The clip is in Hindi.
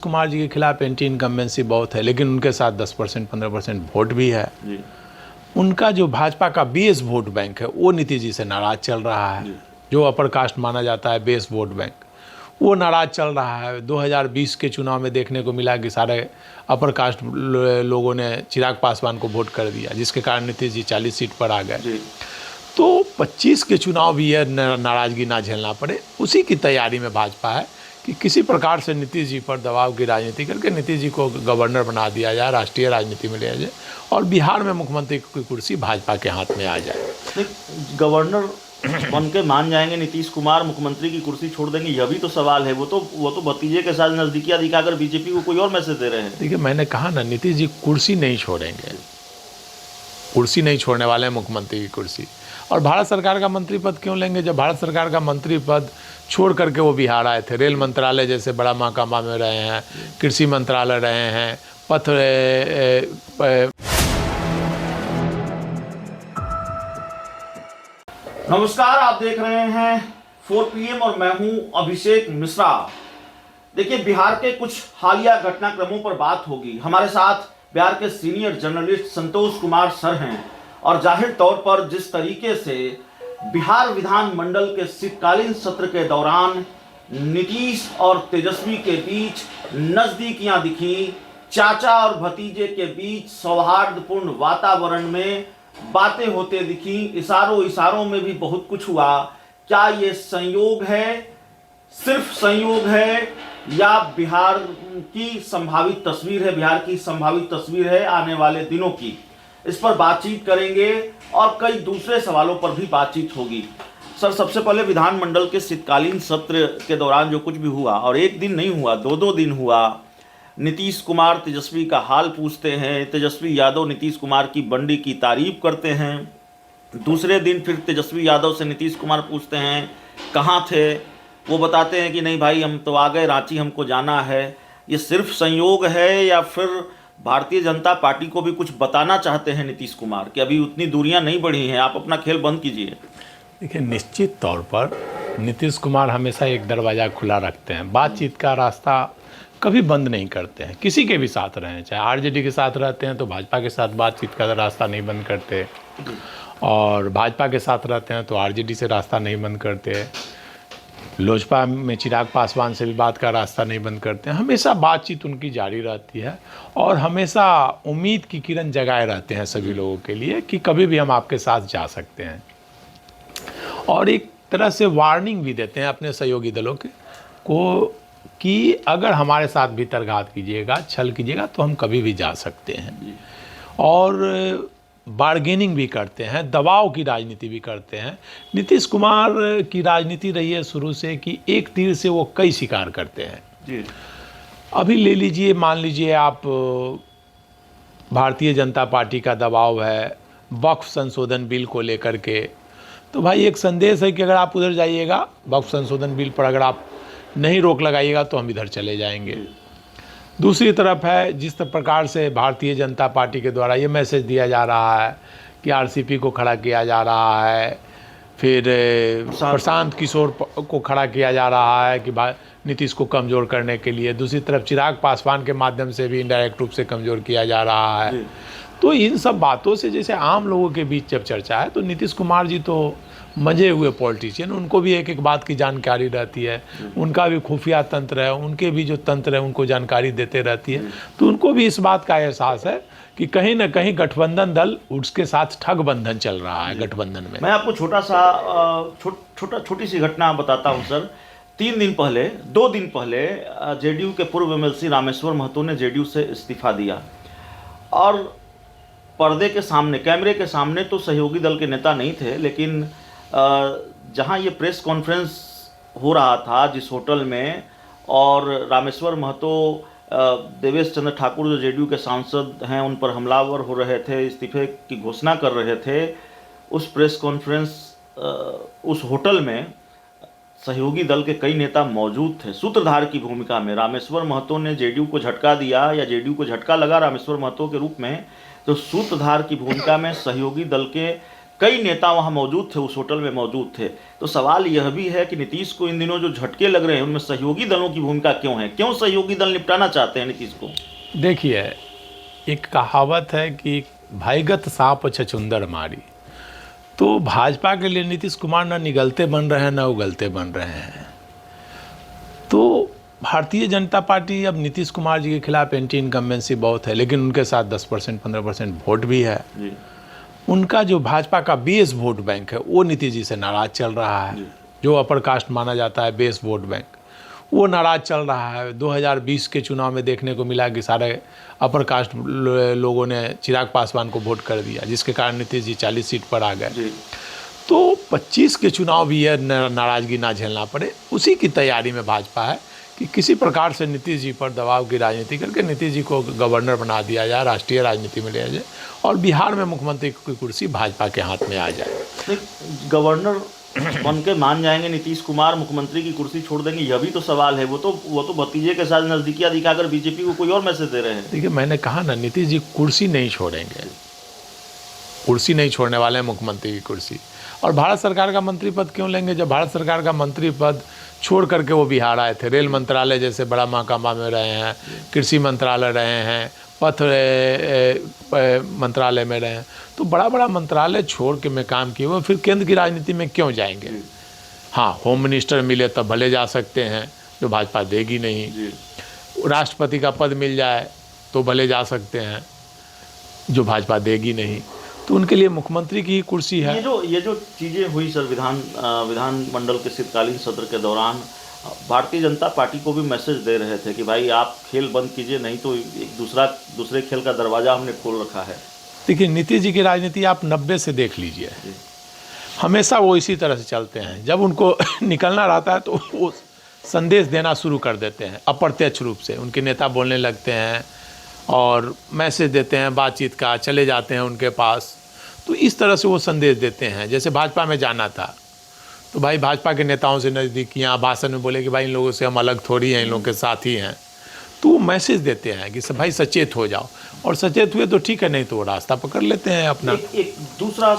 कुमार जी के खिलाफ एंटी इनकम्बेंसी बहुत है, लेकिन उनके साथ 10% 15% वोट भी है जी। उनका जो भाजपा का बेस वोट बैंक है वो नीतीश जी से नाराज चल रहा है। जो अपर कास्ट माना जाता है बेस वोट बैंक, वो नाराज चल रहा है। 2020 के चुनाव में देखने को मिला कि सारे अपर कास्ट लोगों ने चिराग पासवान को वोट कर दिया, जिसके कारण नीतीश जी 40 सीट पर आ गए। तो 25 के चुनाव भी यह नाराजगी ना झेलना पड़े, उसी की तैयारी में भाजपा है कि किसी प्रकार से नीतीश जी पर दबाव की राजनीति करके नीतीश जी को गवर्नर बना दिया जाए, राष्ट्रीय राजनीति में लिया जाए और बिहार में मुख्यमंत्री की कुर्सी भाजपा के हाथ में आ जाए। गवर्नर बन के मान जाएंगे नीतीश कुमार, मुख्यमंत्री की कुर्सी छोड़ देंगे, यह भी तो सवाल है। वो तो भतीजे के साथ नजदीकियां दिखाकर बीजेपी को कोई और मैसेज दे रहे हैं। देखिए, मैंने कहा ना, नीतीश जी कुर्सी नहीं छोड़ेंगे, कुर्सी नहीं छोड़ने वाले हैं, मुख्यमंत्री की कुर्सी। और भारत सरकार का मंत्री पद क्यों लेंगे जब भारत सरकार का मंत्री पद छोड़ करके वो बिहार आए थे? रेल मंत्रालय जैसे बड़ा महकमा में रहे हैं, कृषि मंत्रालय रहे हैं, पथ नमस्कार, आप देख रहे हैं 4 PM और मैं हूं अभिषेक मिश्रा। देखिए, बिहार के कुछ हालिया घटनाक्रमों पर बात होगी। हमारे साथ बिहार के senior journalist Santosh Kumar sir हैं और जाहिर तौर पर जिस तरीके से बिहार विधानमंडल के शीतकालीन सत्र के दौरान नीतीश और तेजस्वी के बीच नजदीकियां दिखी, चाचा और भतीजे के बीच सौहार्दपूर्ण वातावरण में बातें होते दिखी, इशारों में भी बहुत कुछ हुआ। क्या ये संयोग है, सिर्फ संयोग है, या बिहार की संभावित तस्वीर है, बिहार की संभावित तस्वीर है आने वाले दिनों की? इस पर बातचीत करेंगे और कई दूसरे सवालों पर भी बातचीत होगी। सर, सबसे पहले विधानमंडल के शीतकालीन सत्र के दौरान जो कुछ भी हुआ, और एक दिन नहीं हुआ, 2-2 दिन हुआ, नीतीश कुमार तेजस्वी का हाल पूछते हैं, तेजस्वी यादव नीतीश कुमार की बंडी की तारीफ करते हैं, दूसरे दिन फिर तेजस्वी यादव से नीतीश कुमार पूछते हैं कहाँ थे, वो बताते हैं कि नहीं भाई, हम तो आ गए, रांची हमको जाना है। ये सिर्फ संयोग है या फिर भारतीय जनता पार्टी को भी कुछ बताना चाहते हैं नीतीश कुमार कि अभी उतनी दूरियां नहीं बढ़ी हैं, आप अपना खेल बंद कीजिए? देखिए, निश्चित तौर पर नीतीश कुमार हमेशा एक दरवाज़ा खुला रखते हैं, बातचीत का रास्ता कभी बंद नहीं करते हैं, किसी के भी साथ रहें। चाहे आरजेडी के साथ रहते हैं तो भाजपा के साथ बातचीत का रास्ता नहीं बंद करते, और भाजपा के साथ रहते हैं तो आरजेडी से रास्ता नहीं बंद करते, लोजपा में चिराग पासवान से भी बात का रास्ता नहीं बंद करते हैं। हमेशा बातचीत उनकी जारी रहती है और हमेशा उम्मीद की किरण जगाए रहते हैं सभी लोगों के लिए कि कभी भी हम आपके साथ जा सकते हैं, और एक तरह से वार्निंग भी देते हैं अपने सहयोगी दलों को कि अगर हमारे साथ भीतरघात कीजिएगा, छल कीजिएगा तो हम कभी भी जा सकते हैं। और बार्गेनिंग भी करते हैं, दबाव की राजनीति भी करते हैं। नीतीश कुमार की राजनीति रही है शुरू से कि एक तीर से वो कई शिकार करते हैं जी। अभी ले लीजिए, मान लीजिए आप, भारतीय जनता पार्टी का दबाव है वक्फ संशोधन बिल को लेकर के, तो भाई एक संदेश है कि अगर आप उधर जाइएगा, वक्फ संशोधन बिल पर अगर आप नहीं रोक लगाइएगा तो हम इधर चले जाएंगे। दूसरी तरफ है, जिस प्रकार से भारतीय जनता पार्टी के द्वारा ये मैसेज दिया जा रहा है कि आरसीपी को खड़ा किया जा रहा है, फिर प्रशांत किशोर को खड़ा किया जा रहा है कि नीतीश को कमज़ोर करने के लिए, दूसरी तरफ चिराग पासवान के माध्यम से भी इनडायरेक्ट रूप से कमज़ोर किया जा रहा है। तो इन सब बातों से जैसे आम लोगों के बीच जब चर्चा है तो नीतीश कुमार जी तो मजे हुए पॉलिटिशियन, उनको भी एक एक बात की जानकारी रहती है, उनका भी खुफिया तंत्र है, उनके भी जो तंत्र है उनको जानकारी देते रहती है, तो उनको भी इस बात का एहसास है कि कहीं ना कहीं गठबंधन दल उसके साथ ठग बंधन चल रहा है गठबंधन में। मैं आपको छोटी सी घटना बताता हूँ सर। 2 दिन पहले जेडीयू के पूर्व एमएलसी रामेश्वर महतो ने जेडीयू से इस्तीफा दिया, और पर्दे के सामने, कैमरे के सामने तो सहयोगी दल के नेता नहीं थे, लेकिन जहां ये प्रेस कॉन्फ्रेंस हो रहा था जिस होटल में, और रामेश्वर महतो देवेश चंद्र ठाकुर जो जेडीयू के सांसद हैं उन पर हमलावर हो रहे थे, इस्तीफे की घोषणा कर रहे थे, उस प्रेस कॉन्फ्रेंस, उस होटल में सहयोगी दल के कई नेता मौजूद थे सूत्रधार की भूमिका में। रामेश्वर महतो ने जेडीयू को झटका दिया या जेडीयू को झटका लगा रामेश्वर महतो के रूप में, तो सूत्रधार की भूमिका में सहयोगी दल के कई नेता वहां मौजूद थे, उस होटल में मौजूद थे। तो सवाल यह भी है कि नीतीश को इन दिनों जो झटके लग रहे हैं उनमें सहयोगी दलों की भूमिका क्यों है? क्यों सहयोगी दल निपटाना चाहते हैं नीतीश को? देखिए, एक कहावत है कि भाईगत सांप छछुंदर मारी। तो भाजपा के लिए नीतीश कुमार ना निगलते बन रहे हैं ना उगलते बन रहे हैं। तो भारतीय जनता पार्टी अब नीतीश कुमार जी के खिलाफ एंटी इनकम्बेंसी बहुत है, लेकिन उनके साथ 10% 15% वोट भी है। जी। उनका जो भाजपा का बेस वोट बैंक है वो नीतीश जी से नाराज चल रहा है। जो अपर कास्ट माना जाता है बेस वोट बैंक, वो नाराज चल रहा है। 2020 के चुनाव में देखने को मिला कि सारे अपर कास्ट लोगों ने चिराग पासवान को वोट कर दिया, जिसके कारण नीतीश जी 40 सीट पर आ गए। तो 25 के चुनाव भी यह नाराजगी ना झेलना पड़े, उसी की तैयारी में भाजपा है कि किसी प्रकार से नीतीश जी पर दबाव की राजनीति करके नीतीश जी को गवर्नर बना दिया जाए, राष्ट्रीय राजनीति में लिया जाए और बिहार में मुख्यमंत्री की कुर्सी भाजपा के हाथ में आ जाए। गवर्नर बन के मान जाएंगे नीतीश कुमार, मुख्यमंत्री की कुर्सी छोड़ देंगे, यह भी तो सवाल है। वो तो भतीजे के साथ नजदीकियां दिखाकर बीजेपी को कोई और मैसेज दे रहे हैं। देखिए, मैंने कहा ना, नीतीश जी कुर्सी नहीं छोड़ेंगे, कुर्सी नहीं छोड़ने वाले हैं, मुख्यमंत्री की कुर्सी। और भारत सरकार का मंत्री पद क्यों लेंगे जब भारत सरकार का मंत्री पद छोड़ करके वो बिहार आए थे? रेल मंत्रालय जैसे बड़ा महकमा में रहे हैं, कृषि मंत्रालय रहे हैं, पथ मंत्रालय में रहे हैं। तो बड़ा बड़ा मंत्रालय छोड़ के मैं काम किए हुए फिर केंद्र की राजनीति में क्यों जाएंगे? हाँ, होम मिनिस्टर मिले तब भले जा सकते हैं, जो भाजपा देगी नहीं। राष्ट्रपति का पद मिल जाए तो भले जा सकते हैं, जो भाजपा देगी नहीं। तो उनके लिए मुख्यमंत्री की ही कुर्सी है। ये जो चीज़ें हुई सर विधानमंडल के शीतकालीन सत्र के दौरान, भारतीय जनता पार्टी को भी मैसेज दे रहे थे कि भाई आप खेल बंद कीजिए, नहीं तो एक दूसरे खेल का दरवाज़ा हमने खोल रखा है। देखिए, नीतीश जी की राजनीति आप 90 से देख लीजिए, हमेशा वो इसी तरह से चलते हैं। जब उनको निकलना रहता है तो वो संदेश देना शुरू कर देते हैं, अप्रत्यक्ष रूप से उनके नेता बोलने लगते हैं और मैसेज देते हैं बातचीत का, चले जाते हैं उनके पास। तो इस तरह से वो संदेश देते हैं। जैसे भाजपा में जाना था तो भाई भाजपा के नेताओं से नज़दीकियाँ, भाषण में बोले कि भाई इन लोगों से हम अलग थोड़ी हैं, इन लोगों के साथ ही हैं। तो वो मैसेज देते हैं कि भाई सचेत हो जाओ, और सचेत हुए तो ठीक है, नहीं तो वो रास्ता पकड़ लेते हैं अपना। एक दूसरा